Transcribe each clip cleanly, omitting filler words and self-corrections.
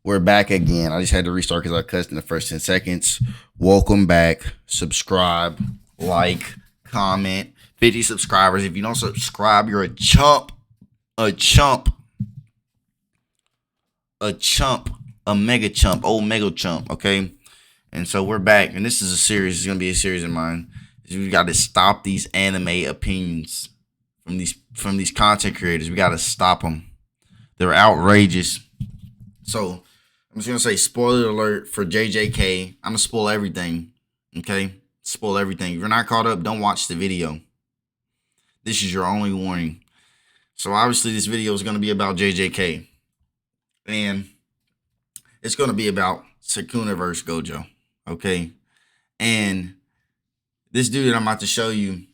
We're back again. I just had to restart because I cussed in the first 10 seconds. Welcome back. Subscribe, like, comment. 50 subscribers. If you don't subscribe, you're a chump. A chump. A chump. A mega chump. Old mega chump. Okay? And so we're back. And this is a series. It's going to be a series of mine. We got to stop these anime opinions from these content creators. We got to stop them. They're outrageous. So I'm just going to say spoiler alert for JJK. I'm going to spoil everything. Okay? Spoil everything. If you're not caught up, don't watch the video. This is your only warning. So obviously this video is going to be about JJK. And it's going to be about Sukuna versus Gojo. Okay? And this dude that I'm about to show you,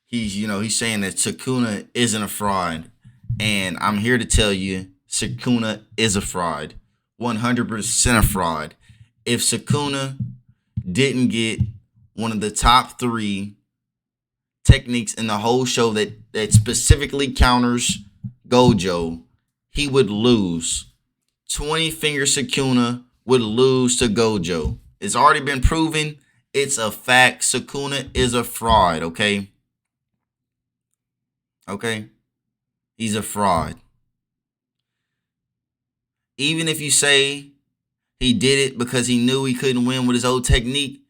he's saying that Sukuna isn't a fraud. And I'm here to tell you, Sukuna is a fraud. 100% a fraud. If Sukuna didn't get one of the top 3 techniques in the whole show that specifically counters Gojo, he would lose. 20-finger Sukuna would lose to Gojo. It's already been proven. It's a fact. Sukuna is a fraud, okay? Okay? He's a fraud. Even if you say he did it because he knew he couldn't win with his old technique,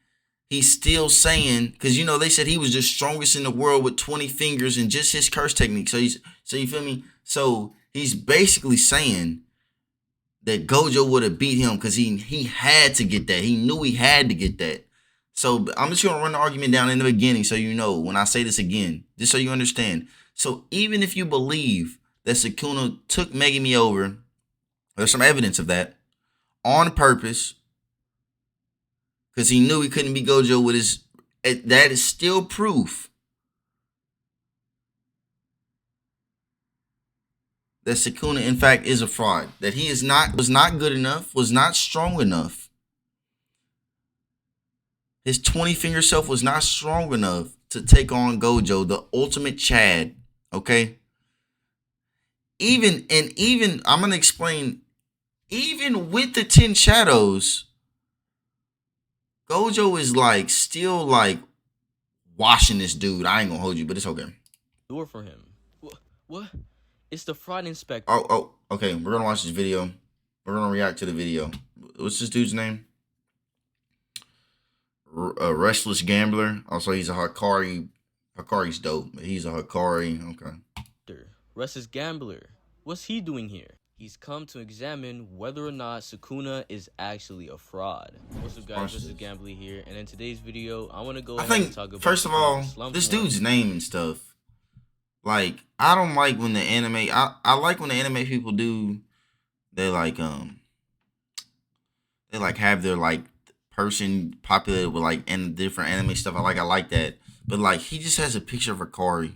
he's still saying, because they said he was the strongest in the world with 20 fingers and just his curse technique. So you feel me? So he's basically saying that Gojo would have beat him because he had to get that. He knew he had to get that. So I'm just going to run the argument down in the beginning so you know when I say this again, just so you understand. So even if you believe that Sukuna took Megumi over, there's some evidence of that on purpose because he knew he couldn't beat Gojo with his. That is still proof that Sukuna, in fact, is a fraud. That he was not good enough, was not strong enough. His 20-finger self was not strong enough to take on Gojo, the ultimate Chad. Okay. Even I'm gonna explain. Even with the 10 shadows, Gojo is still washing this dude. I ain't gonna hold you, but it's okay. Door for him. What? It's the fraud inspector. Oh, okay. We're gonna watch this video. We're gonna react to the video. What's this dude's name? A restless gambler. Also, he's a Hikari. Hikari's dope, but he's a Hikari. Okay. Restless gambler. What's he doing here? He's come to examine whether or not Sukuna is actually a fraud. What's up, guys? This is Gambler here, and in today's video, I want to go ahead and talk about. First of all, this dude's name and stuff. I don't like when the anime. I like when the anime people do. They have their person populated with different anime stuff. I like that. But he just has a picture of Hikari.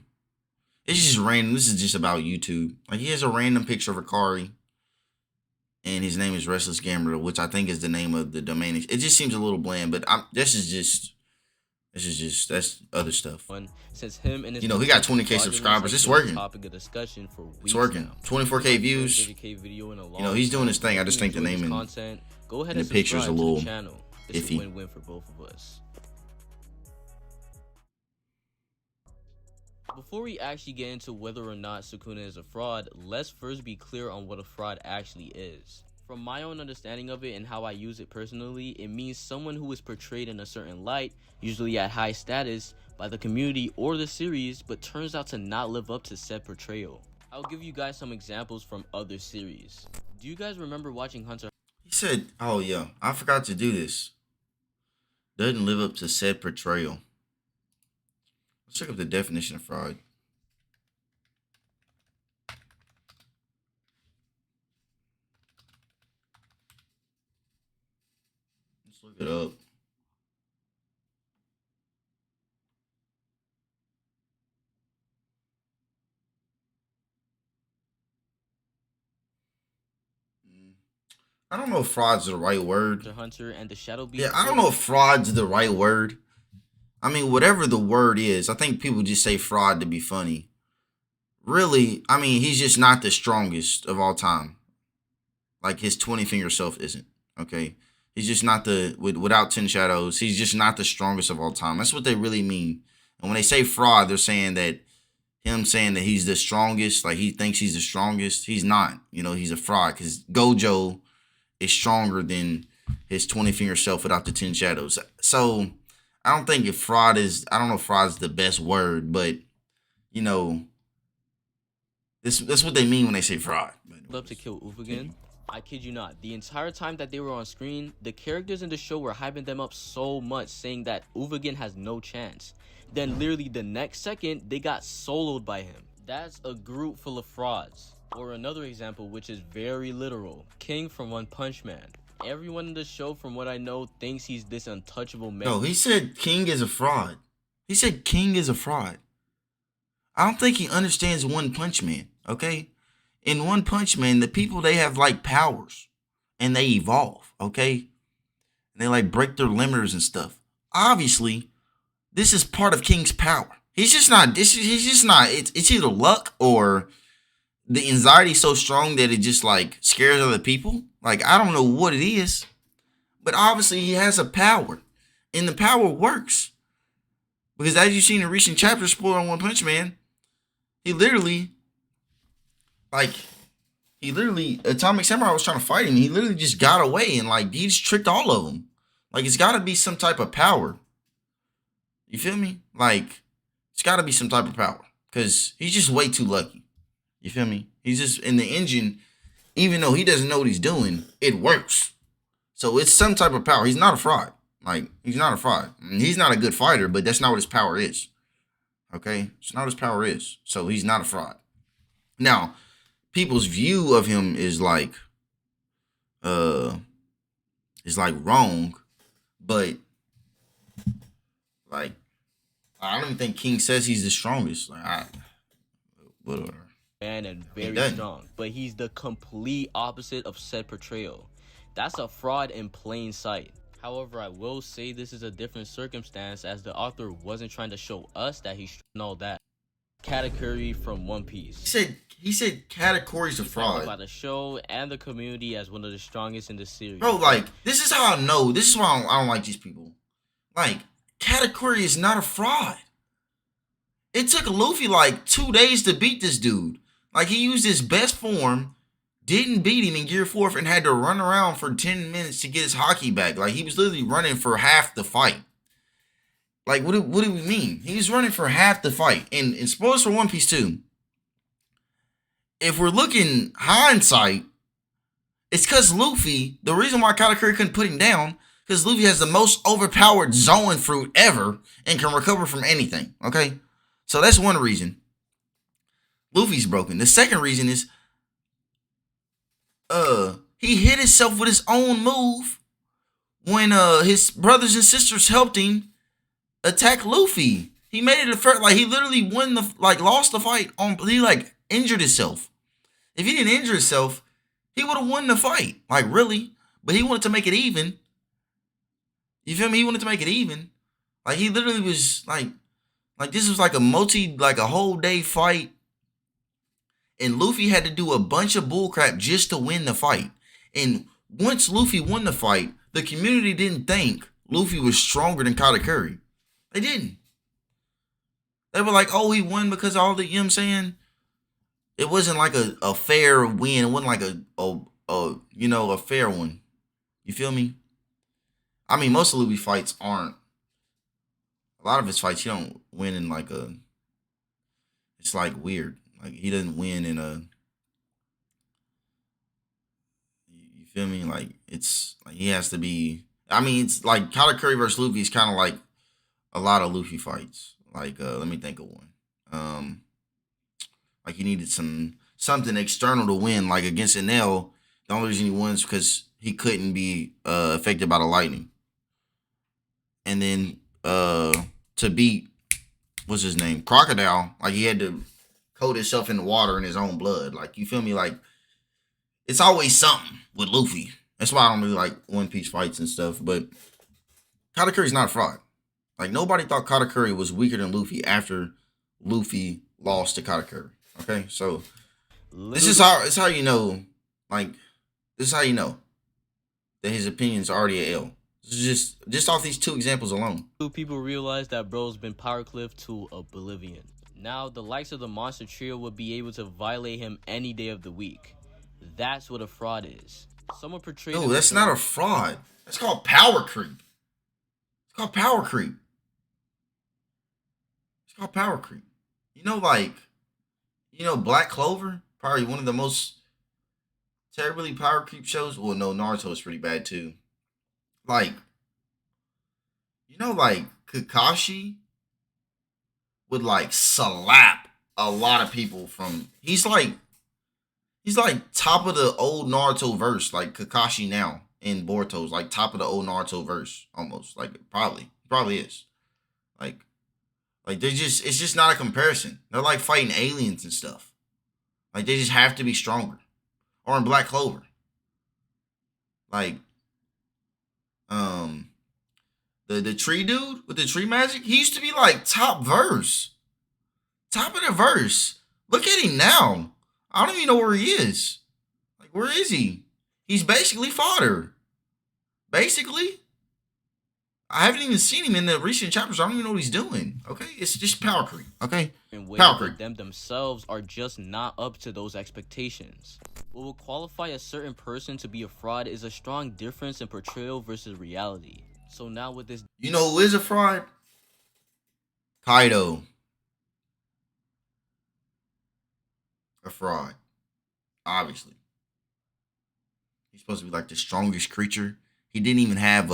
It's just random. This is just about YouTube. He has a random picture of Hikari. And his name is Restless Gambler, which I think is the name of the domain. It just seems a little bland, but that's other stuff. Since him and his he got 20K subscribers. It's working. Topic of discussion for weeks. It's working. 24K views. He's doing his thing. I just think the name and go ahead and the picture's a little It's a win-win for both of us. Before we actually get into whether or not Sukuna is a fraud, let's first be clear on what a fraud actually is. From my own understanding of it and how I use it personally, it means someone who is portrayed in a certain light, usually at high status, by the community or the series, but turns out to not live up to said portrayal. I'll give you guys some examples from other series. Do you guys remember watching Hunter? He said, oh yeah, I forgot to do this. Doesn't live up to said portrayal. Let's check up the definition of fraud. Let's look it up. I don't know if fraud's the right word. Hunter and the Shadow Beast. Yeah, I don't know if fraud's the right word. I mean, whatever the word is, I think people just say fraud to be funny. Really, I mean, he's just not the strongest of all time. like his 20 finger self isn't. Okay, he's just not without 10 shadows. He's just not the strongest of all time. That's what they really mean. And when they say fraud, they're saying that him saying that he's the strongest, like he thinks he's the strongest. He's not. You know, he's a fraud because Gojo is stronger than his 20 finger self without the 10 shadows. So I don't think if fraud is, I don't know if fraud is the best word, but you know, that's what they mean when they say fraud. Up to kill Ufugen. I kid you not, the entire time that they were on screen, the characters in the show were hyping them up so much, saying that Ufugen has no chance. Then literally the next second, they got soloed by him. That's a group full of frauds. Or another example, which is very literal, King from One Punch Man. Everyone in the show, from what I know, thinks he's this untouchable man. No, he said King is a fraud. He said King is a fraud. I don't think he understands One Punch Man, okay? In One Punch Man, the people, they have like powers and they evolve, okay? And they like break their limiters and stuff. Obviously, this is part of King's power. He's just not, it's either luck or the anxiety so strong that it just like scares other people. Like, I don't know what it is, but obviously he has a power and the power works. Because as you've seen in recent chapters, spoiler on One Punch Man, Atomic Samurai was trying to fight him. He literally just got away and like he just tricked all of them. Like, it's got to be some type of power. You feel me? Like, it's got to be some type of power because he's just way too lucky. You feel me? He's just in the engine, even though he doesn't know what he's doing, it works. So it's some type of power. He's not a fraud. Like, he's not a fraud. I mean, he's not a good fighter, but that's not what his power is. Okay? It's not what his power is. So he's not a fraud. Now, people's view of him is like wrong, but like I don't even think King says he's the strongest. Like, whatever. And very strong, but he's the complete opposite of said portrayal. That's a fraud in plain sight. However, I will say this is a different circumstance, as the author wasn't trying to show us that he's and all that. Katakuri from One Piece. He said Katakuri's a fraud. About the show and the community as one of the strongest in the series. Bro, like, this is how I know. This is why I don't like these people. Like, Katakuri is not a fraud. It took Luffy like 2 days to beat this dude. Like, he used his best form, didn't beat him in Gear 4, and had to run around for 10 minutes to get his haki back. Like, he was literally running for half the fight. Like, what do we mean? He was running for half the fight. And spoilers for One Piece 2. If we're looking hindsight, it's because Luffy, the reason why Katakuri couldn't put him down, because Luffy has the most overpowered Zoan fruit ever and can recover from anything. Okay? So that's one reason. Luffy's broken. The second reason is he hit himself with his own move when his brothers and sisters helped him attack Luffy. He made it a fair, like, he literally lost the fight he like injured himself. If he didn't injure himself, he would have won the fight. Like, really. But he wanted to make it even. You feel me? He wanted to make it even. Like, he literally was like this was like a whole day fight. And Luffy had to do a bunch of bullcrap just to win the fight. And once Luffy won the fight, the community didn't think Luffy was stronger than Katakuri. They didn't. They were like, oh, he won because all the, you know what I'm saying? It wasn't like a fair win. It wasn't like a fair one. You feel me? I mean, most of Luffy's fights aren't. A lot of his fights, he don't win in like it's like weird. Like, he doesn't win in you feel me? Like, it's like he has to be, I mean, it's like Katakuri versus Luffy is kind of like a lot of Luffy fights. Like, let me think of one. Like, he needed something external to win. Like, against Enel, the only reason he won is because he couldn't be affected by the lightning. And then to beat, what's his name? Crocodile. Like, he had to coat himself in the water in his own blood. Like, you feel me? Like, it's always something with Luffy. That's why I don't really like One Piece fights and stuff. But Katakuri's not a fraud. Like, nobody thought Katakuri was weaker than Luffy after Luffy lost to Katakuri. Okay, so this is how you know, like, This is how you know that his opinion's already a L. Just off these two examples alone. People realize that bro's been power clipped to oblivion. Now, the likes of the Monster Trio would be able to violate him any day of the week. That's what a fraud is. Someone portrayed. No, that's not a fraud. That's called power creep. It's called power creep. It's called power creep. You know, like, Black Clover, probably one of the most terribly power creep shows. Well, no, Naruto is pretty bad too. Like, like Kakashi would like slap a lot of people from. He's like top of the old Naruto verse, like Kakashi now in Boruto's like top of the old Naruto verse almost. Like probably is. Like it's just not a comparison. They're like fighting aliens and stuff. Like they just have to be stronger. Or in Black Clover. Like the tree dude with the tree magic, he used to be like top verse. Top of the verse. Look at him now. I don't even know where he is. Like, where is he? He's basically fodder. Basically. I haven't even seen him in the recent chapters. I don't even know what he's doing. Okay? It's just power creep. Okay? Power creep. Them themselves are just not up to those expectations. What will qualify a certain person to be a fraud is a strong difference in portrayal versus reality. So now with this... You know who is a fraud? Kaido. A fraud. Obviously. He's supposed to be like the strongest creature. He didn't even have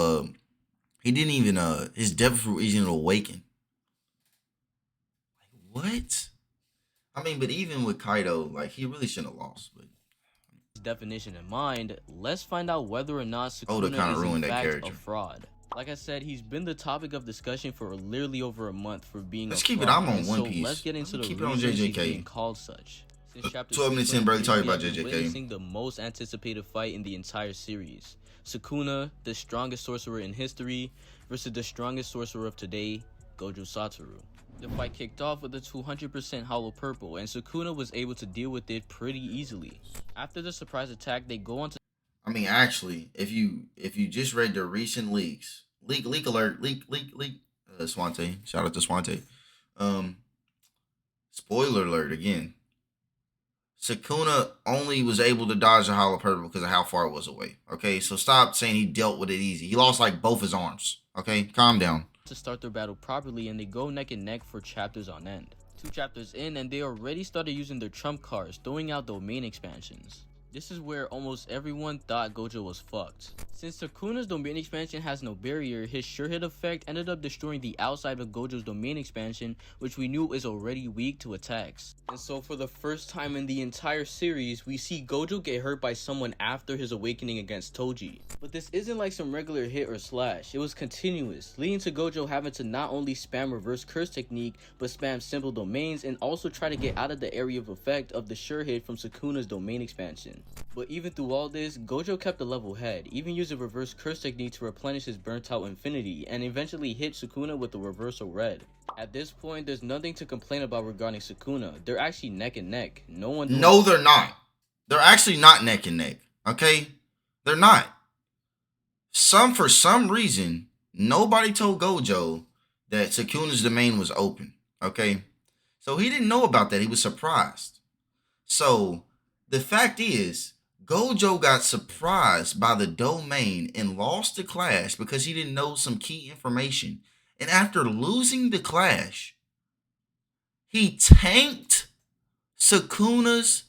his devil fruit isn't even awakened. Like, what? I mean, but even with Kaido, like, he really shouldn't have lost, but definition in mind, let's find out whether or not Oda Sukuna is in that fact character. a fraud. Like I said, he's been the topic of discussion for literally over a month for being let's a keep fraud. it. I'm on One So Piece. let's get into the keep it on reasons he's JJK. being called such. Since chapter 12 minutes in, barely talking about JJK. Witnessing the most anticipated fight in the entire series. Sukuna, the strongest sorcerer in history, versus the strongest sorcerer of today, Gojo Satoru. The fight kicked off with a 200% hollow purple, and Sukuna was able to deal with it pretty easily. After the surprise attack, they go on to... I mean, actually, if you just read the recent leaks, leak alert, Swante, shout out to Swante. Spoiler alert again. Sukuna only was able to dodge the hollow purple because of how far it was away. Okay, so stop saying he dealt with it easy. He lost like both his arms. Okay, calm down. To start their battle properly, and they go neck and neck for chapters on end. 2 chapters in, and they already started using their trump cards, throwing out domain expansions. This is where almost everyone thought Gojo was fucked. Since Sukuna's domain expansion has no barrier, his sure hit effect ended up destroying the outside of Gojo's domain expansion, which we knew is already weak to attacks. And so for the first time in the entire series, we see Gojo get hurt by someone after his awakening against Toji. But this isn't like some regular hit or slash, it was continuous, leading to Gojo having to not only spam reverse curse technique, but spam simple domains and also try to get out of the area of effect of the sure hit from Sukuna's domain expansion. But even through all this, Gojo kept a level head, even used a reverse curse technique to replenish his burnt out infinity, and eventually hit Sukuna with the reversal red. At this point, there's nothing to complain about regarding Sukuna. They're actually neck and neck. No, they're not. They're actually not neck and neck. Okay? They're not. For some reason, nobody told Gojo that Sukuna's domain was open. Okay? So he didn't know about that. He was surprised. So the fact is, Gojo got surprised by the domain and lost the clash because he didn't know some key information. And after losing the clash, he tanked Sukuna's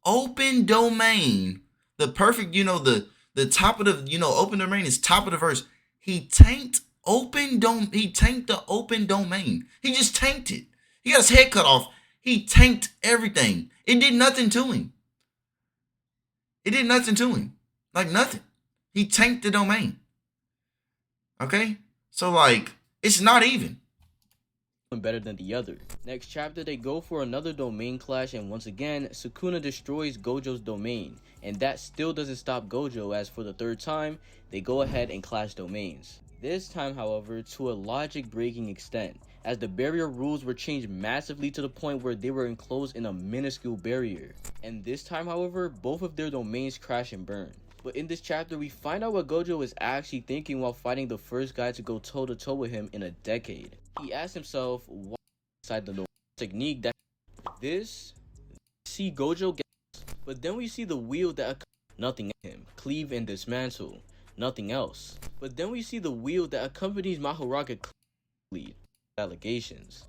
open domain. The perfect, the top of the, open domain is top of the verse. He tanked the open domain. He just tanked it. He got his head cut off. He tanked everything. It did nothing to him. Like nothing. He tanked the domain. Okay? So like, it's not even. Better than the other. Next chapter, they go for another domain clash, and once again, Sukuna destroys Gojo's domain. And that still doesn't stop Gojo, as for the 3rd time, they go ahead and clash domains. This time, however, to a logic-breaking extent, as the barrier rules were changed massively to the point where they were enclosed in a minuscule barrier. And this time, however, both of their domains crash and burn. But in this chapter, we find out what Gojo is actually thinking while fighting the first guy to go toe-to-toe with him in a decade. He asks himself why inside the technique that this see Gojo get, but then we see the wheel that nothing at him, cleave and dismantle, nothing else. But then we see the wheel that accompanies Mahoraga lead allegations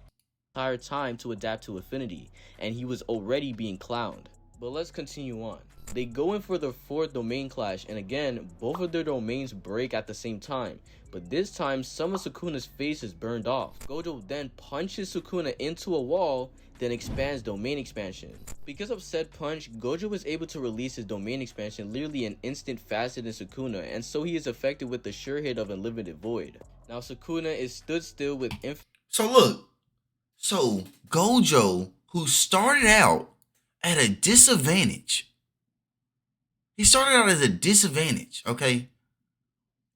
entire time to adapt to Affinity, and he was already being clowned. But let's continue on. They go in for their fourth domain clash, and again, both of their domains break at the same time. But this time, some of Sukuna's face is burned off. Gojo then punches Sukuna into a wall, then expands domain expansion. Because of said punch, Gojo was able to release his domain expansion literally an instant faster than Sukuna, and so he is affected with the sure hit of Unlimited Void. Now Sukuna is stood still with So look, so Gojo, who started out at a disadvantage, okay,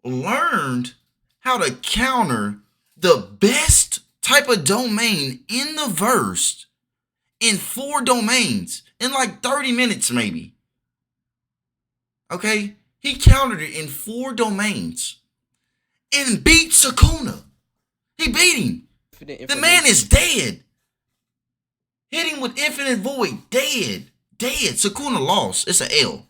learned how to counter the best type of domain in the verse in 4 domains in like 30 minutes maybe. Okay, he countered it in 4 domains and beat Sukuna. He beat him. The man is dead. Hit him with Infinite Void. Dead. Sukuna lost. It's an L.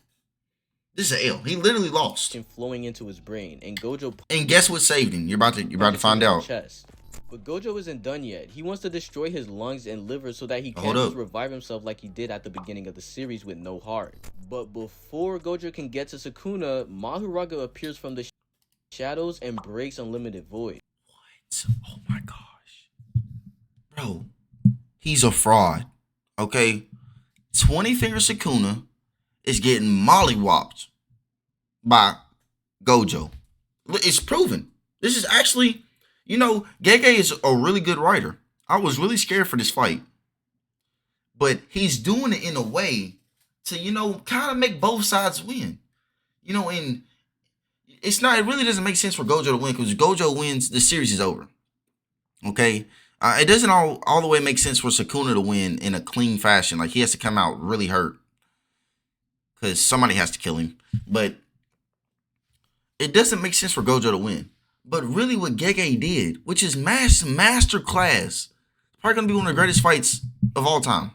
This is an L. He literally lost. Flowing into his brain, and Gojo. And guess what saved him? You're about to find out. Chest. But Gojo isn't done yet. He wants to destroy his lungs and liver so that he can just revive himself like he did at the beginning of the series with no heart. But before Gojo can get to Sukuna, Mahoraga appears from the shadows and breaks Unlimited Void. What? Oh my gosh. Bro, he's a fraud. Okay? 20 Finger Sukuna is getting mollywopped by Gojo. It's proven. This is actually, Gege is a really good writer. I was really scared for this fight. But he's doing it in a way to, kind of make both sides win. And it really doesn't make sense for Gojo to win, because Gojo wins, the series is over. Okay? It doesn't all the way make sense for Sukuna to win in a clean fashion. Like, he has to come out really hurt, because somebody has to kill him. But it doesn't make sense for Gojo to win. But really what Gege did, which is master class, probably going to be one of the greatest fights of all time.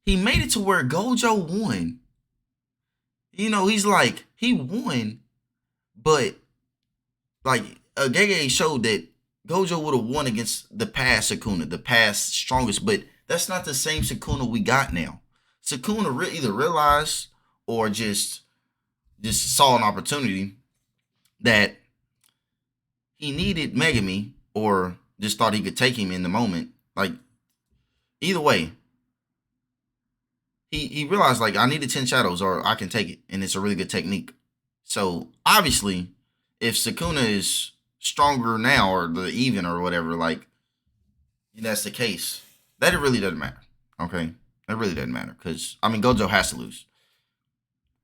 He made it to where Gojo won. He's like, he won, but like Gege showed that Gojo would have won against the past Sukuna, the past strongest, but that's not the same Sukuna we got now. Sukuna either realized or just saw an opportunity that he needed Megami, or just thought he could take him in the moment. Like, either way, he realized, like, I needed 10 shadows or I can take it, and it's a really good technique. So obviously, if Sukuna is stronger now, or the even or whatever, like, that's the case, that it really doesn't matter. Okay, it really doesn't matter, because Gojo has to lose.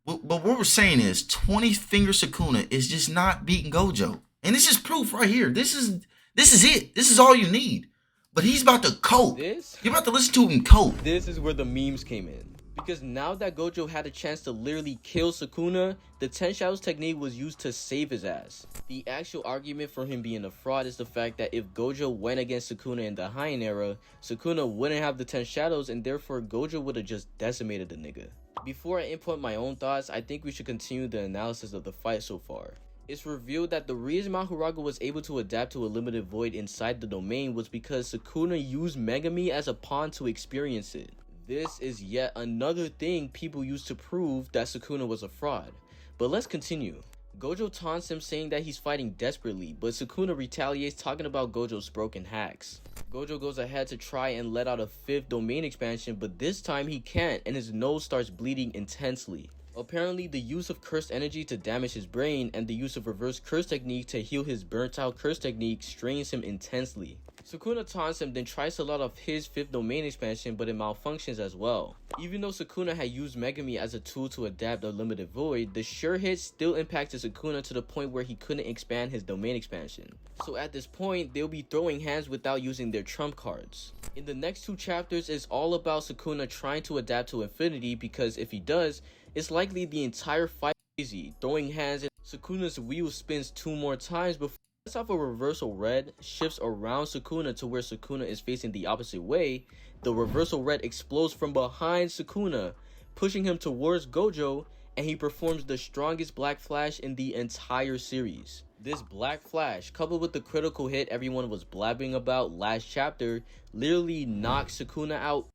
But what we're saying is 20 Finger Sukuna is just not beating Gojo. And this is proof right here. This is it. This is all you need. But he's about to cope. You're about to listen to him cope. This is where the memes came in. Because now that Gojo had a chance to literally kill Sukuna, the 10 Shadows technique was used to save his ass. The actual argument for him being a fraud is the fact that if Gojo went against Sukuna in the Heian era, Sukuna wouldn't have the 10 Shadows, and therefore Gojo would have just decimated the nigga. Before I input my own thoughts, I think we should continue the analysis of the fight so far. It's revealed that the reason Mahoraga was able to adapt to a limited void inside the domain was because Sukuna used Megami as a pawn to experience it. This is yet another thing people used to prove that Sukuna was a fraud. But let's continue. Gojo taunts him, saying that he's fighting desperately, but Sukuna retaliates, talking about Gojo's broken hacks. Gojo goes ahead to try and let out a 5th domain expansion, but this time he can't, and his nose starts bleeding intensely. Apparently, the use of cursed energy to damage his brain and the use of reverse curse technique to heal his burnt out curse technique strains him intensely. Sukuna taunts him, then tries to let off his 5th domain expansion, but it malfunctions as well. Even though Sukuna had used Megami as a tool to adapt a limited void, the sure hit still impacted Sukuna to the point where he couldn't expand his domain expansion. So at this point, they'll be throwing hands without using their trump cards. In the next 2 chapters, it's all about Sukuna trying to adapt to Infinity, because if he does, It's likely the entire fight is crazy, throwing hands, and Sukuna's wheel spins 2 more times before it sets off a reversal red, shifts around Sukuna to where Sukuna is facing the opposite way. The reversal red explodes from behind Sukuna, pushing him towards Gojo, and he performs the strongest Black Flash in the entire series. This Black Flash, coupled with the critical hit everyone was blabbing about last chapter, literally knocks Sukuna out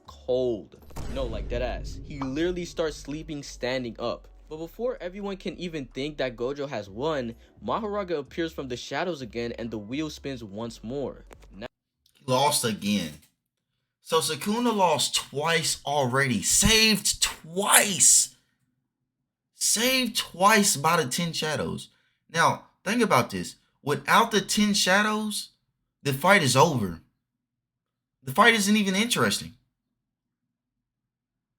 cold. No, like deadass. He literally starts sleeping standing up. But before everyone can even think that Gojo has won, Mahoraga appears from the shadows again and the wheel spins once more. He lost again. So Sukuna lost twice already. Saved twice. Saved twice by the 10 shadows. Now, think about this. Without the 10 shadows, the fight is over. The fight isn't even interesting.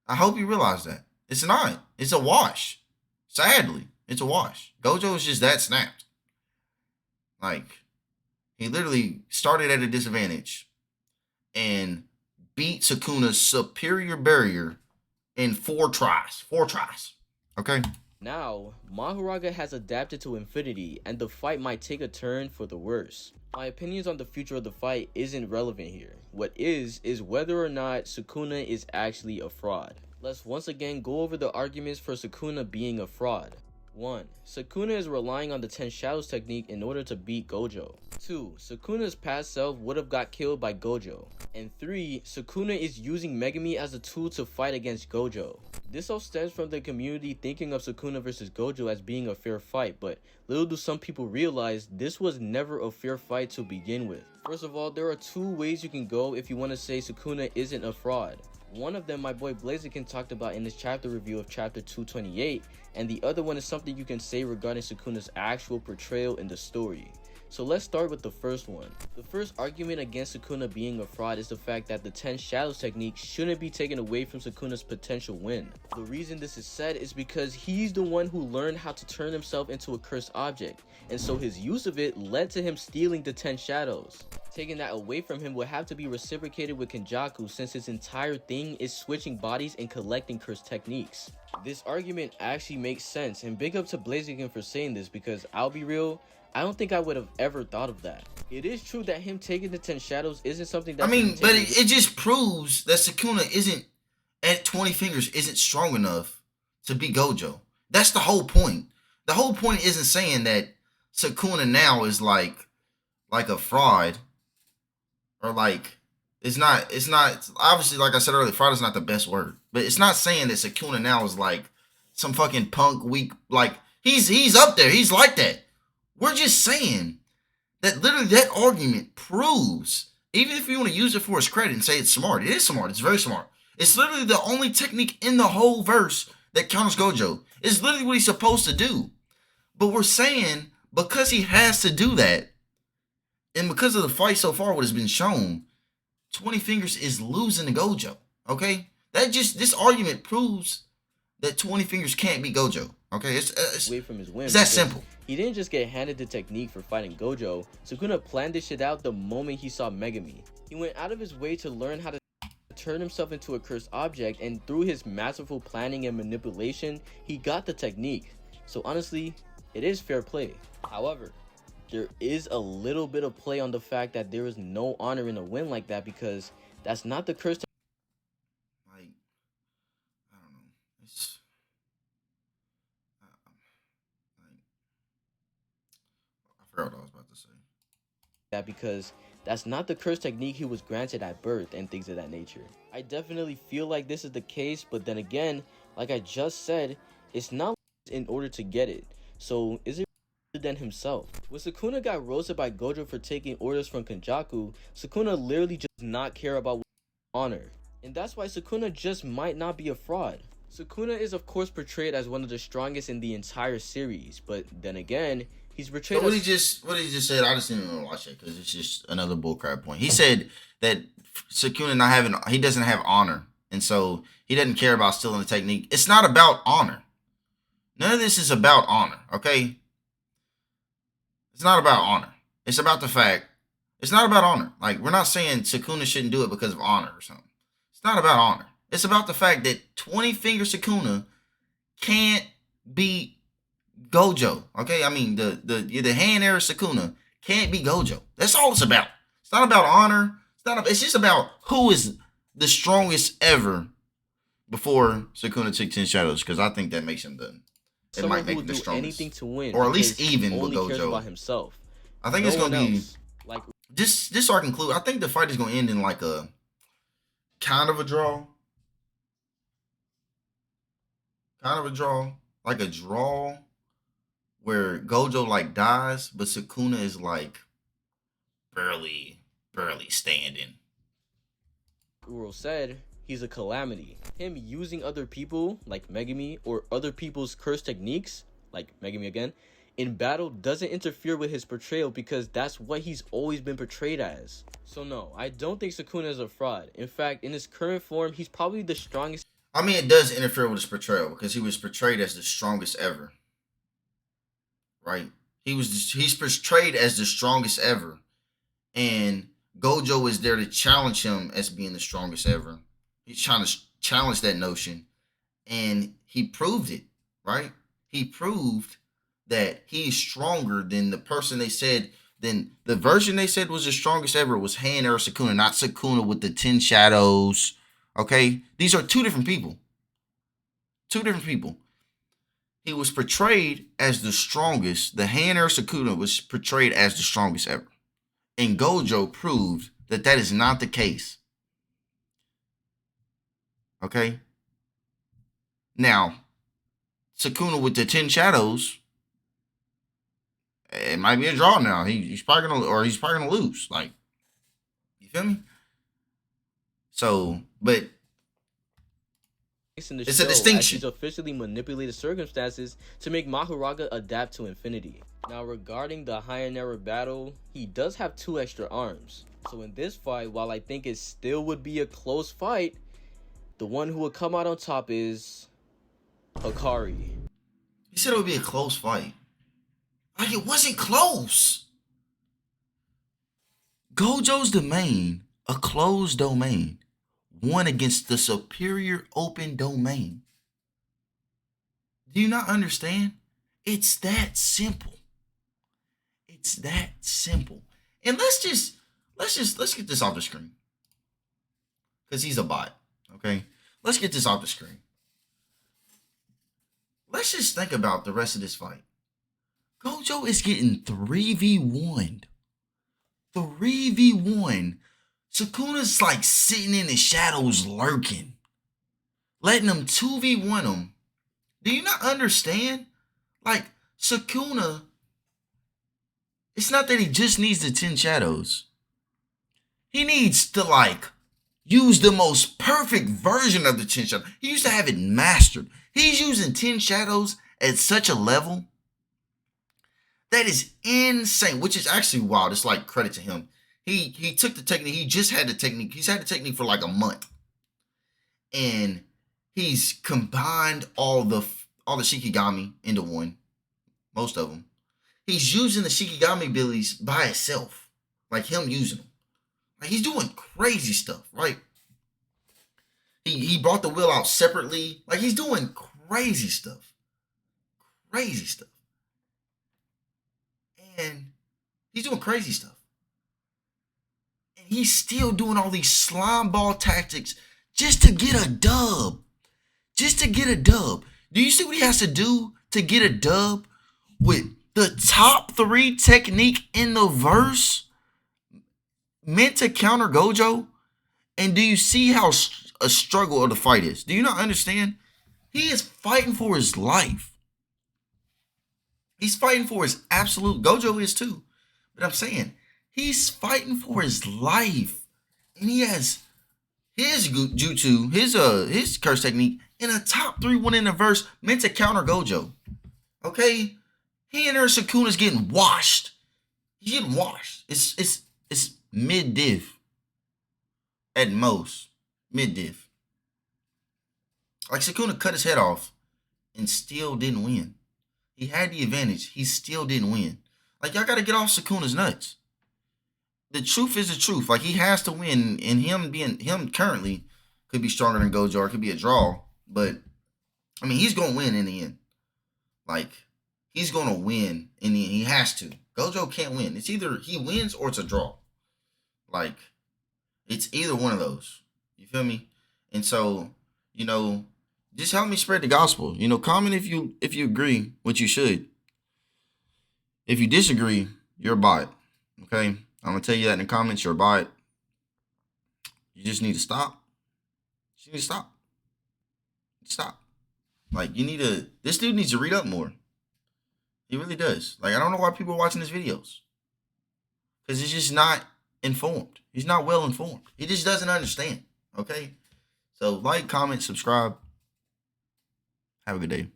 I hope you realize that. It's not. It's a wash. Sadly, it's a wash. Gojo is just that snapped. Like, he literally started at a disadvantage and beat Sukuna's superior barrier in 4 tries. 4 tries. Okay? Now, Mahoraga has adapted to Infinity, and the fight might take a turn for the worse. My opinions on the future of the fight isn't relevant here. What is whether or not Sukuna is actually a fraud. Let's once again go over the arguments for Sukuna being a fraud. 1. Sukuna is relying on the 10 shadows technique in order to beat Gojo. 2. Sukuna's past self would have got killed by Gojo. And 3. Sukuna is using Megami as a tool to fight against Gojo. This all stems from the community thinking of Sukuna versus Gojo as being a fair fight, but little do some people realize this was never a fair fight to begin with. First of all, there are 2 ways you can go if you want to say Sukuna isn't a fraud. One of them my boy Blaziken talked about in his chapter review of chapter 228, and the other one is something you can say regarding Sukuna's actual portrayal in the story. So let's start with the first one. The first argument against Sukuna being a fraud is the fact that the 10 shadows technique shouldn't be taken away from Sukuna's potential win. The reason this is said is because he's the one who learned how to turn himself into a cursed object, and so his use of it led to him stealing the 10 shadows. Taking that away from him would have to be reciprocated with Kenjaku, since his entire thing is switching bodies and collecting cursed techniques. This argument actually makes sense, and big up to Blaziken for saying this, because I'll be real, I don't think I would have ever thought of that. It is true that him taking the 10 shadows isn't something that but it just proves that Sukuna isn't at 20 fingers isn't strong enough to beat Gojo. That's the whole point. The whole point isn't saying that Sukuna now is like a fraud, or like it's not obviously, like I said earlier, fraud is not the best word, but it's not saying that Sukuna now is like some fucking punk weak, like he's up there, he's like that. We're just saying that literally that argument proves, even if you want to use it for its credit and say it's smart, it is smart, it's very smart. It's literally the only technique in the whole verse that counters Gojo. It's literally what he's supposed to do. But we're saying because he has to do that, and because of the fight so far, what has been shown, 20 fingers is losing to Gojo. Okay? This argument proves that 20 fingers can't beat Gojo. Okay? It's away from his win. It's that simple. He didn't just get handed the technique for fighting Gojo. Sukuna planned this shit out the moment he saw Megami. He went out of his way to learn how to turn himself into a cursed object, and through his masterful planning and manipulation, he got the technique. So honestly, it is fair play. However, there is a little bit of play on the fact that there is no honor in a win like that, because that's not the cursed. Like, I don't know. It's I forgot what I was about to say. That because that's not the curse technique he was granted at birth and things of that nature. I definitely feel like this is the case, but then again, like I just said, it's not in order to get it. So is it than himself? When Sukuna got roasted by Gojo for taking orders from Kenjaku, Sukuna literally just does not care about honor. And that's why Sukuna just might not be a fraud. Sukuna is of course portrayed as one of the strongest in the entire series, but then again, he's portrayed so what he just said, I just didn't even watch it because it's just another bullcrap point. He said that Sukuna he doesn't have honor, and so he doesn't care about stealing the technique. It's not about honor. None of this is about honor, okay? It's not about honor. It's about the fact, it's not about honor. Like, we're not saying Sukuna shouldn't do it because of honor or something. It's not about honor. It's about the fact that 20 finger Sukuna can't beat Gojo. Okay, I mean the hand era Sukuna can't beat Gojo. That's all it's about. It's not about honor. It's just about who is the strongest ever before Sukuna took 10 shadows, because I think that makes him the. It someone might make who him would the do strongest, anything to win, or at least because even he with only cares about Gojo. himself. I think No it's gonna one be else. Like this. So I conclude. I think the fight is gonna end in like a kind of a draw, like a draw where Gojo like dies, but Sukuna is like barely standing. Uro said, he's a calamity. Him using other people, like Megumi, or other people's curse techniques, like Megumi again, in battle doesn't interfere with his portrayal because that's what he's always been portrayed as. So no, I don't think Sukuna is a fraud. In fact, in his current form, he's probably the strongest. I mean, it does interfere with his portrayal because he was portrayed as the strongest ever, right? He's portrayed as the strongest ever, and Gojo is there to challenge him as being the strongest ever. He's trying to challenge that notion, and he proved it, right? He proved that he's stronger than the person they said, than the version they said was the strongest ever was Han or Sukuna, not Sukuna with the 10 shadows. Okay? These are two different people. Two different people. He was portrayed as the strongest. The Han or Sukuna was portrayed as the strongest ever. And Gojo proved that that is not the case. Okay? Now, Sukuna with the 10 shadows, it might be a draw now. He's probably gonna lose. Like, you feel me? So, but In the it's show, a distinction. as he's officially manipulated circumstances to make Makuraga adapt to infinity. Now, regarding the Hayanera battle, he does have 2 extra arms. So in this fight, while I think it still would be a close fight, the one who would come out on top is Hikari. He said it would be a close fight. Like, it wasn't close. Gojo's domain, a closed domain, won against the superior open domain. Do you not understand? It's that simple. It's that simple. And let's get this off the screen. Because he's a bot. Okay? Let's get this off the screen. Let's just think about the rest of this fight. Gojo is getting 3v1'd. 3v1. Sukuna's like sitting in the shadows lurking. Letting them 2v1 him. Do you not understand? Like, Sukuna, it's not that he just needs the 10 shadows. He needs to, like, use the most perfect version of the 10 shadows. He used to have it mastered. He's using 10 shadows at such a level that is insane, which is actually wild. It's like credit to him. He took the technique. He just had the technique. He's had the technique for like a month, and he's combined all the Shikigami into one. Most of them. He's using the Shikigami abilities by itself, like him using them. Like, he's doing crazy stuff, right? He brought the wheel out separately. Like, he's doing crazy stuff. Crazy stuff. And he's doing crazy stuff. And he's still doing all these slime ball tactics just to get a dub. Just to get a dub. Do you see what he has to do to get a dub with the top 3 technique in the verse meant to counter Gojo? And do you see how a struggle of the fight is? Do you not understand? He is fighting for his life. He's fighting for his absolute. Gojo is too. But I'm saying, he's fighting for his life. And he has his jutsu, his curse technique, in a top 3 one in the verse meant to counter Gojo. Okay? He and Sukuna's getting washed. He's getting washed. It's mid-div. At most. Mid-div. Like, Sukuna cut his head off and still didn't win. He had the advantage. He still didn't win. Like, y'all got to get off Sukuna's nuts. The truth is the truth. Like, he has to win, and him currently could be stronger than Gojo, or it could be a draw. But I mean, he's gonna win in the end. Like, he's gonna win in the end. He has to. Gojo can't win. It's either he wins or it's a draw. Like, it's either one of those. You feel me? And so, you know, just help me spread the gospel. You know, comment if you agree, which you should. If you disagree, you're a bot. Okay? I'm gonna tell you that in the comments, you're a bot. You just need to stop. You need to stop. Stop. Like, you need to, this dude needs to read up more. He really does. Like, I don't know why people are watching his videos. Because he's just not informed. He's not well informed. He just doesn't understand. Okay? So, like, comment, subscribe. Have a good day.